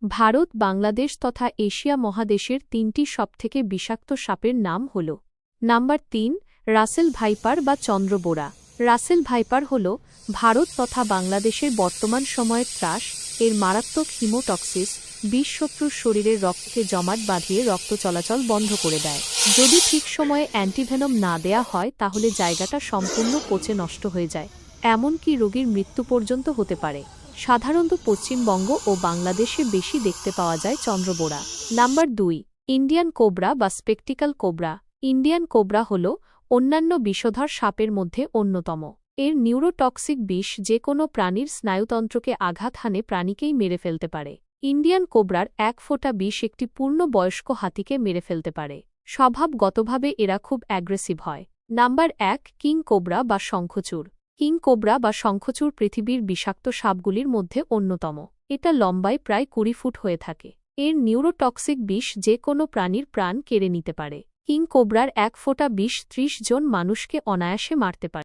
ভারত, বাংলাদেশ তথা এশিয়া মহাদেশের ৩টি সবথেকে বিষাক্ত সাপের নাম হল। নাম্বার ৩, রাসেল ভাইপার বা চন্দ্রবোরা। রাসেল ভাইপার হল ভারত তথা বাংলাদেশের বর্তমান সময়ের ত্রাস। এর মারাত্মক হিমোটক্সিস বিষ শত্রুর শরীরের রক্তকে জমাট বাঁধিয়ে রক্ত চলাচল বন্ধ করে দেয়। যদি ঠিক সময়ে অ্যান্টিভেনম না দেয়া হয় তাহলে জায়গাটা সম্পূর্ণ পচে নষ্ট হয়ে যায়, এমনকি রোগীর মৃত্যু পর্যন্ত হতে পারে। সাধারণত পশ্চিমবঙ্গ ও বাংলাদেশে বেশি দেখতে পাওয়া যায় চন্দ্রবোরা। নাম্বার ২, ইন্ডিয়ান কোবরা বা স্পেকটিক্যাল কোবরা। ইন্ডিয়ান কোবরা হল অন্যান্য বিষধর সাপের মধ্যে অন্যতম। এর নিউরোটক্সিক বিষ যে কোনো প্রাণীর স্নায়ুতন্ত্রকে আঘাত হানে প্রাণীকেই মেরে ফেলতে পারে। ইন্ডিয়ান কোবরার এক ফোঁটা বিষ একটি পূর্ণবয়স্ক হাতিকে মেরে ফেলতে পারে। স্বভাবগতভাবে এরা খুব অ্যাগ্রেসিভ হয়। নাম্বার ১, কিং কোবরা বা শঙ্খচূড়। কিং কোবরা বা শঙ্খচূড় পৃথিবীর বিষাক্ত সাপগুলির মধ্যে অন্যতম। এটা লম্বায় প্রায় ২০ ফুট হয়ে থাকে। এর নিউরোটক্সিক বিষ যে কোনো প্রাণীর প্রাণ কেড়ে নিতে পারে। কিং কোবরার এক ফোঁটা বিষ ৩০ জন মানুষকে অনায়াসে মারতে পারে।